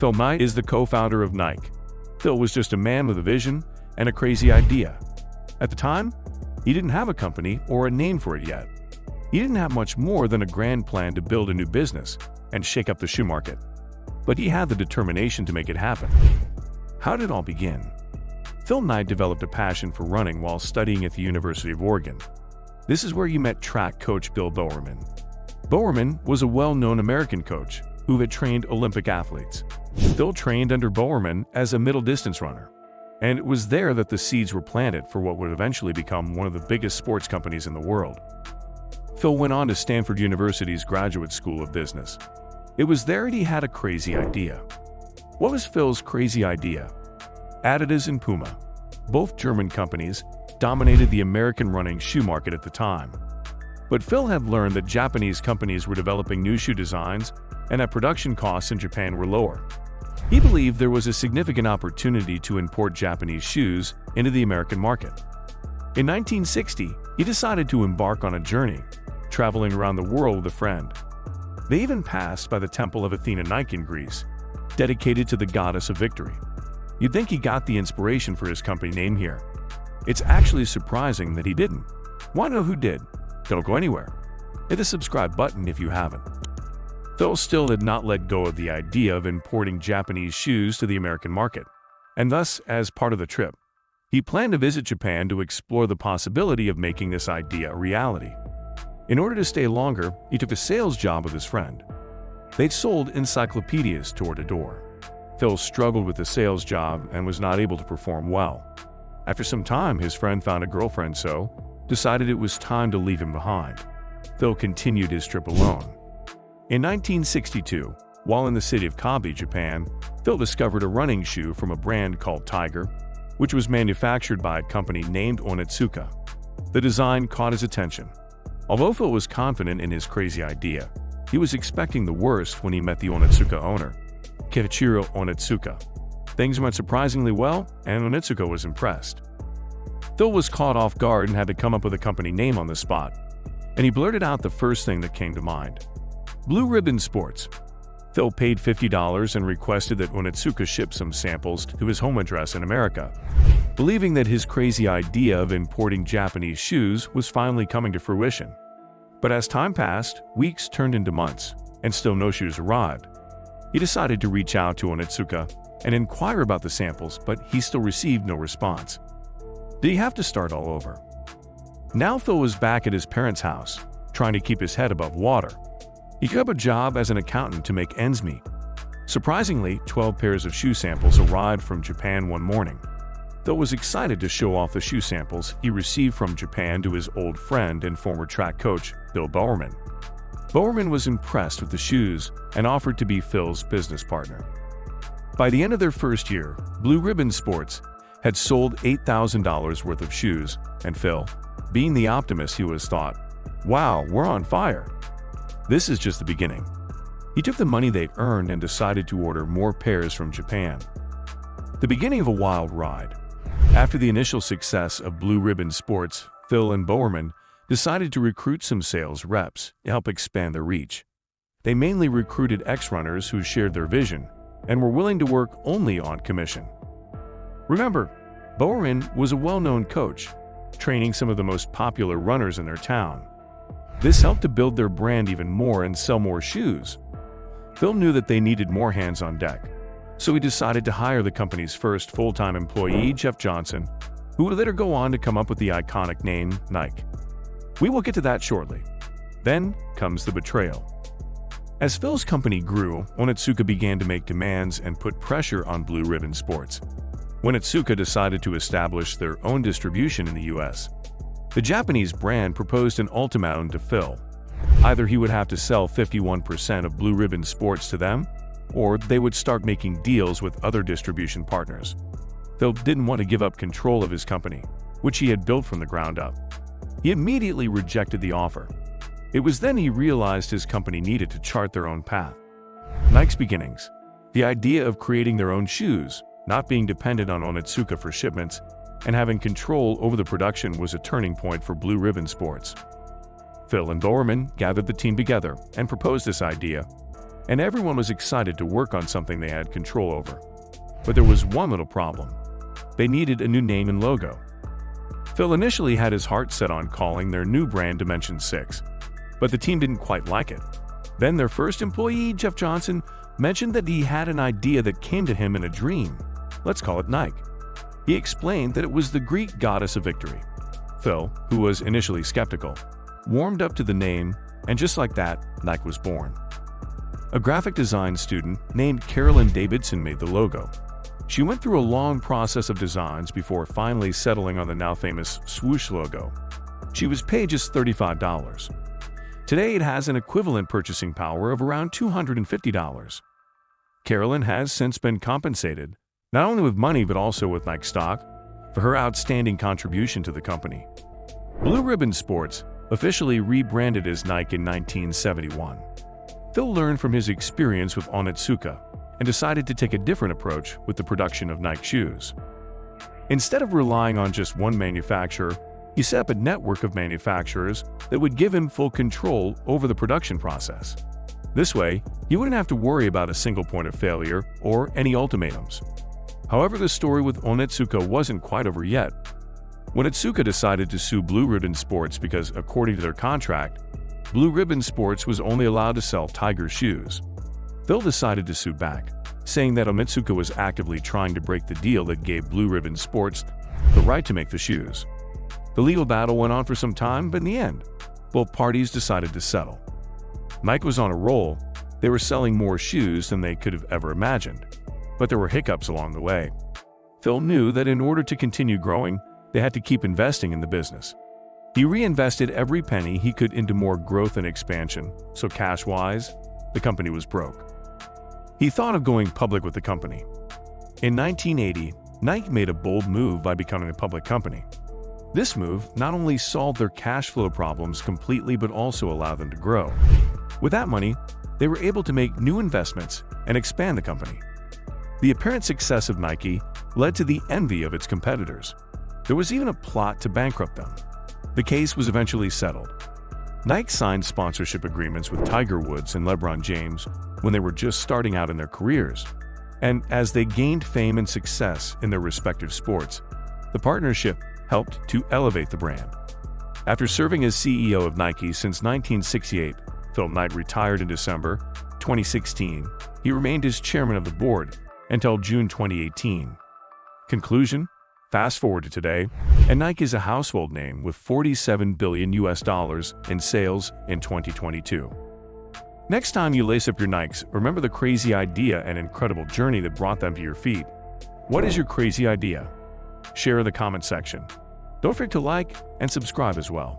Phil Knight is the co-founder of Nike. Phil was just a man with a vision and a crazy idea. At the time, he didn't have a company or a name for it yet. He didn't have much more than a grand plan to build a new business and shake up the shoe market. But he had the determination to make it happen. How did it all begin? Phil Knight developed a passion for running while studying at the University of Oregon. This is where he met track coach Bill Bowerman. Bowerman was a well-known American coach who had trained Olympic athletes. Phil trained under Bowerman as a middle-distance runner, and it was there that the seeds were planted for what would eventually become one of the biggest sports companies in the world. Phil went on to Stanford University's Graduate School of Business. It was there that he had a crazy idea. What was Phil's crazy idea? Adidas and Puma, both German companies, dominated the American running shoe market at the time. But Phil had learned that Japanese companies were developing new shoe designs and that production costs in Japan were lower. He believed there was a significant opportunity to import Japanese shoes into the American market. In 1960, he decided to embark on a journey, traveling around the world with a friend. They even passed by the Temple of Athena Nike in Greece, dedicated to the goddess of victory. You'd think he got the inspiration for his company name here. It's actually surprising that he didn't. Want to know who did? Don't go anywhere. Hit the subscribe button if you haven't. Phil still had not let go of the idea of importing Japanese shoes to the American market, and thus, as part of the trip, he planned to visit Japan to explore the possibility of making this idea a reality. In order to stay longer, he took a sales job with his friend. They'd sold encyclopedias door to door. Phil struggled with the sales job and was not able to perform well. After some time, his friend found a girlfriend, so decided it was time to leave him behind. Phil continued his trip alone. In 1962, while in the city of Kabe, Japan, Phil discovered a running shoe from a brand called Tiger, which was manufactured by a company named Onitsuka. The design caught his attention. Although Phil was confident in his crazy idea, he was expecting the worst when he met the Onitsuka owner, Keiichiro Onitsuka. Things went surprisingly well, and Onitsuka was impressed. Phil was caught off guard and had to come up with a company name on the spot, and he blurted out the first thing that came to mind: Blue Ribbon Sports. Phil paid $50 and requested that Onitsuka ship some samples to his home address in America, believing that his crazy idea of importing Japanese shoes was finally coming to fruition. But as time passed, weeks turned into months, and still no shoes arrived. He decided to reach out to Onitsuka and inquire about the samples, but he still received no response. Did he have to start all over? Now Phil was back at his parents' house, trying to keep his head above water. He took up a job as an accountant to make ends meet. Surprisingly, 12 pairs of shoe samples arrived from Japan one morning. Phil was excited to show off the shoe samples he received from Japan to his old friend and former track coach, Bill Bowerman. Bowerman was impressed with the shoes and offered to be Phil's business partner. By the end of their first year, Blue Ribbon Sports had sold $8,000 worth of shoes, and Phil, being the optimist he was, thought, "Wow, we're on fire. This is just the beginning." He took the money they'd earned and decided to order more pairs from Japan. The beginning of a wild ride. After the initial success of Blue Ribbon Sports, Phil and Bowerman decided to recruit some sales reps to help expand their reach. They mainly recruited ex-runners who shared their vision and were willing to work only on commission. Remember, Bowerman was a well-known coach, training some of the most popular runners in their town. This helped to build their brand even more and sell more shoes. Phil knew that they needed more hands on deck, so he decided to hire the company's first full-time employee, Jeff Johnson, who would later go on to come up with the iconic name Nike. We will get to that shortly. Then comes the betrayal. As Phil's company grew, Onitsuka began to make demands and put pressure on Blue Ribbon Sports. Onitsuka decided to establish their own distribution in the US. The Japanese brand proposed an ultimatum to Phil. Either he would have to sell 51% of Blue Ribbon Sports to them, or they would start making deals with other distribution partners. Phil didn't want to give up control of his company, which he had built from the ground up. He immediately rejected the offer. It was then he realized his company needed to chart their own path. Nike's beginnings. The idea of creating their own shoes, not being dependent on Onitsuka for shipments, and having control over the production was a turning point for Blue Ribbon Sports. Phil and Bowerman gathered the team together and proposed this idea. and everyone was excited to work on something they had control over. But there was one little problem. They needed a new name and logo. Phil initially had his heart set on calling their new brand Dimension 6, but the team didn't quite like it. Then their first employee, Jeff Johnson, mentioned that he had an idea that came to him in a dream. Let's call it Nike. He explained that it was the Greek goddess of victory. Phil, who was initially skeptical, warmed up to the name, and just like that, Nike was born. A graphic design student named Carolyn Davidson made the logo. She went through a long process of designs before finally settling on the now famous swoosh logo. She was paid just $35. Today it has an equivalent purchasing power of around $250. Carolyn has since been compensated, not only with money but also with Nike stock, for her outstanding contribution to the company. Blue Ribbon Sports, officially rebranded as Nike in 1971. Phil learned from his experience with Onitsuka and decided to take a different approach with the production of Nike shoes. Instead of relying on just one manufacturer, he set up a network of manufacturers that would give him full control over the production process. This way, he wouldn't have to worry about a single point of failure or any ultimatums. However, the story with Onitsuka wasn't quite over yet. Onitsuka decided to sue Blue Ribbon Sports because, according to their contract, Blue Ribbon Sports was only allowed to sell Tiger shoes. Phil decided to sue back, saying that Onitsuka was actively trying to break the deal that gave Blue Ribbon Sports the right to make the shoes. The legal battle went on for some time, but in the end, both parties decided to settle. Nike was on a roll. They were selling more shoes than they could have ever imagined, but there were hiccups along the way. Phil knew that in order to continue growing, they had to keep investing in the business. He reinvested every penny he could into more growth and expansion, so cash-wise, the company was broke. He thought of going public with the company. In 1980, Nike made a bold move by becoming a public company. This move not only solved their cash flow problems completely but also allowed them to grow. With that money, they were able to make new investments and expand the company. The apparent success of Nike led to the envy of its competitors. There was even a plot to bankrupt them. The case was eventually settled. Nike signed sponsorship agreements with Tiger Woods and LeBron James when they were just starting out in their careers. And as they gained fame and success in their respective sports, the partnership helped to elevate the brand. After serving as CEO of Nike since 1968, Phil Knight retired in December 2016. He remained as chairman of the board until June 2018. Conclusion? Fast forward to today, and Nike is a household name with $47 billion in sales in 2022. Next time you lace up your Nikes, remember the crazy idea and incredible journey that brought them to your feet. What is your crazy idea? Share in the comment section. Don't forget to like and subscribe as well.